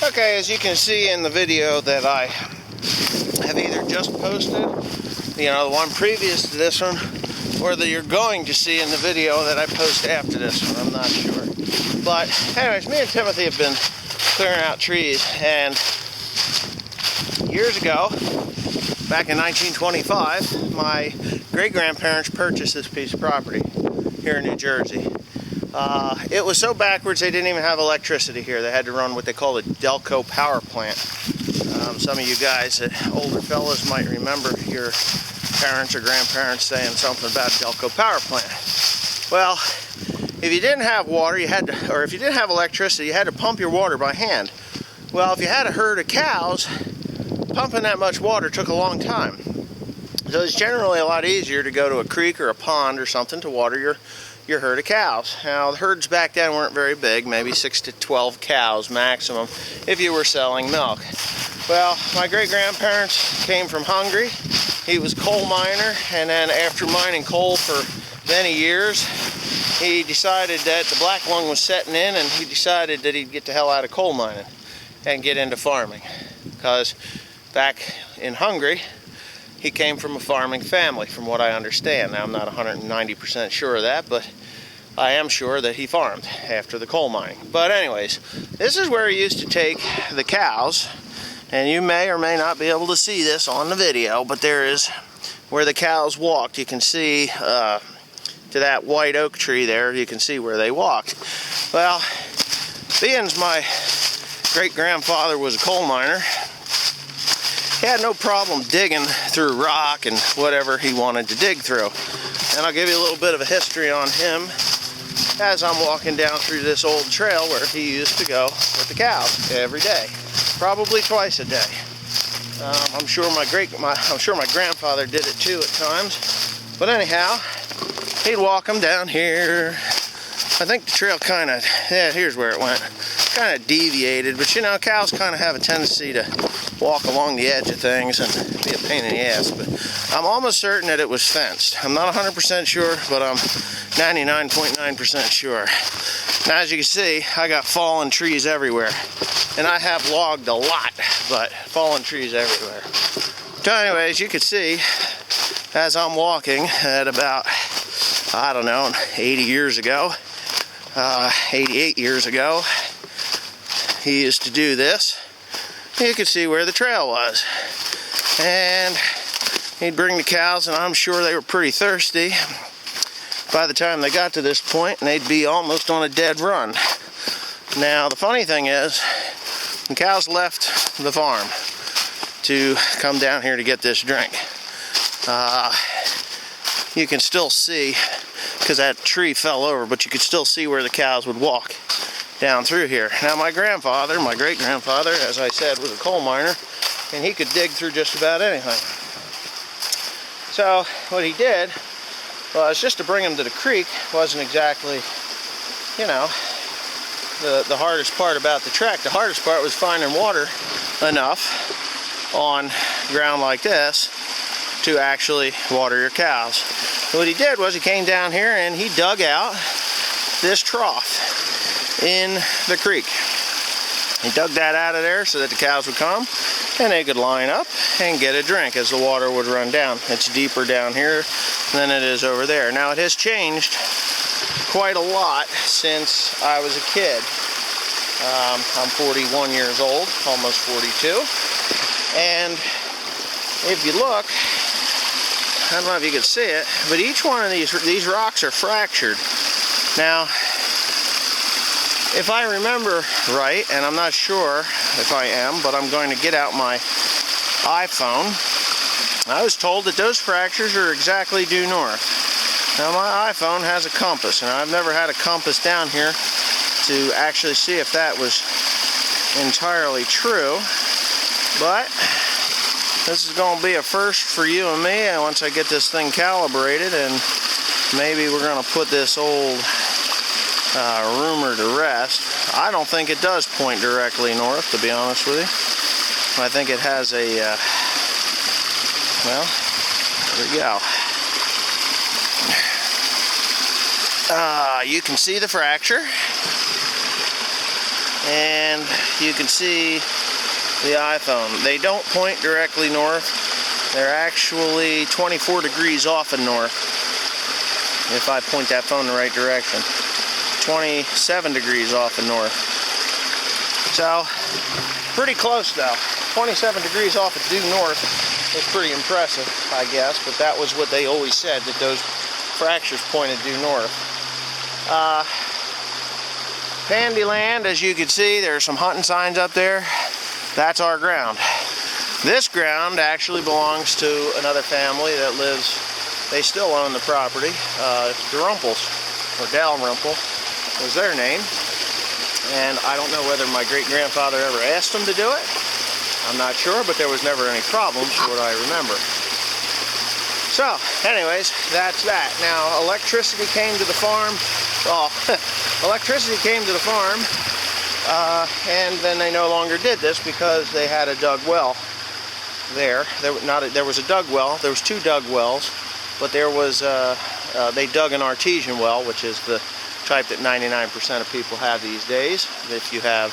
Okay, as you can see in the video that I have either just posted, the one previous to this one, or that you're going to see in the video that I post after this one, I'm not sure. But anyways, me and Timothy have been clearing out trees, and years ago, back in 1925, my great-grandparents purchased this piece of property here in New Jersey. It was so backwards they didn't even have electricity here. They had to run what they call a Delco power plant. Some of you guys, older fellas, might remember your parents or grandparents saying something about Delco power plant. Well, if you didn't have water, or if you didn't have electricity, you had to pump your water by hand. Well, if you had a herd of cows, pumping that much water took a long time. So it's generally a lot easier to go to a creek or a pond or something to water your herd of cows. Now, the herds back then weren't very big, maybe 6 to 12 cows maximum if you were selling milk. Well, my great-grandparents came from Hungary. He was a coal miner, and then after mining coal for many years, he decided that the black lung was setting in, and he decided that he'd get the hell out of coal mining and get into farming. Because back in Hungary, he came from a farming family, from what I understand. Now, I'm not 190% sure of that, but I am sure that he farmed after the coal mining. But anyways, this is where he used to take the cows, and you may or may not be able to see this on the video, but there is where the cows walked. You can see to that white oak tree there, you can see where they walked. Well, being my great-grandfather was a coal miner, he had no problem digging through rock and whatever he wanted to dig through. And I'll give you a little bit of a history on him as I'm walking down through this old trail where he used to go with the cows every day, probably twice a day. I'm sure my grandfather did it too at times. But anyhow, he'd walk them down here. I think the trail here's where it went. Kind of deviated, but cows kind of have a tendency to walk along the edge of things and be a pain in the ass. But I'm almost certain that it was fenced. I'm not 100% sure, but I'm 99.9% sure. Now, as you can see, I got fallen trees everywhere, and I have logged a lot, but fallen trees everywhere. So anyways, you can see as I'm walking at about, I don't know, 80 years ago, 88 years ago, he used to do this. You could see where the trail was. And he'd bring the cows, and I'm sure they were pretty thirsty by the time they got to this point, and they'd be almost on a dead run. Now, the funny thing is, the cows left the farm to come down here to get this drink. You can still see, because that tree fell over, but you could still see where the cows would walk down through here. Now, my great-grandfather, as I said, was a coal miner, and he could dig through just about anything. So what he did was, just to bring him to the creek wasn't exactly, the hardest part about the trek. The hardest part was finding water enough on ground like this to actually water your cows. So what he did was he came down here and he dug out this trough in the creek. He dug that out of there so that the cows would come and they could line up and get a drink as the water would run down. It's deeper down here than it is over there. Now, it has changed quite a lot since I was a kid. I'm 41 years old, almost 42. And if you look, I don't know if you can see it, but each one of these rocks are fractured. Now, if I remember right, and I'm not sure if I am, but I'm going to get out my iPhone, I was told that those fractures are exactly due north. Now, my iPhone has a compass, and I've never had a compass down here to actually see if that was entirely true, but this is going to be a first for you and me, and once I get this thing calibrated, and maybe we're going to put this old rumor to rest. I don't think it does point directly north, to be honest with you. I think it has a, well, there we go. You can see the fracture. and you can see the iPhone. They don't point directly north. They're actually 24 degrees off of north if I point that phone in the right direction. 27 degrees off of north. So, pretty close though. 27 degrees off of due north is pretty impressive, I guess, but that was what they always said, that those fractures pointed due north. Pandy Land, as you can see, there's some hunting signs up there. That's our ground. This ground actually belongs to another family that lives, they still own the property. The Rumpels, or Dalrymple was their name. And I don't know whether my great-grandfather ever asked them to do it. I'm not sure, but there was never any problems, from what I remember. So, anyways, that's that. Now, electricity came to the farm. Well, electricity came to the farm, and then they no longer did this because they had a dug well there. There was a dug well. There was two dug wells, but there was they dug an artesian well, which is the type that 99% of people have these days, if you have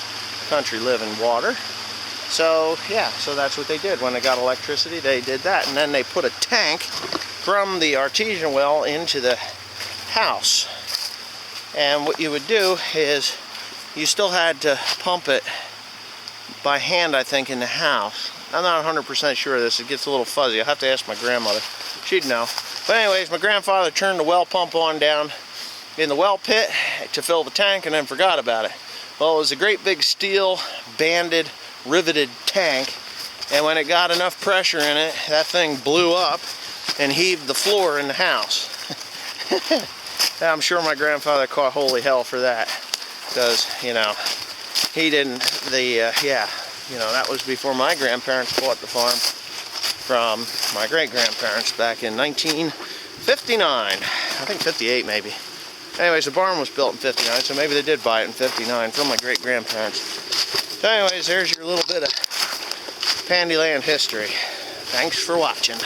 country living water. So yeah, so that's what they did. When they got electricity, they did that, and then they put a tank from the artesian well into the house. And what you would do is you still had to pump it by hand, I think, in the house. I'm not 100% sure of this. It gets a little fuzzy. I'll have to ask my grandmother. She'd know. But anyways, my grandfather turned the well pump on down in the well pit to fill the tank and then forgot about it. Well, it was a great big steel banded riveted tank, and when it got enough pressure in it, that thing blew up and heaved the floor in the house. I'm sure my grandfather caught holy hell for that, because, you know, he didn't, yeah, you know, that was before my grandparents bought the farm from my great-grandparents back in 1959, I think 58 maybe. Anyways, the barn was built in 59, so maybe they did buy it in 59 from my great-grandparents. So anyways, there's your little bit of Pandy Land history. Thanks for watching.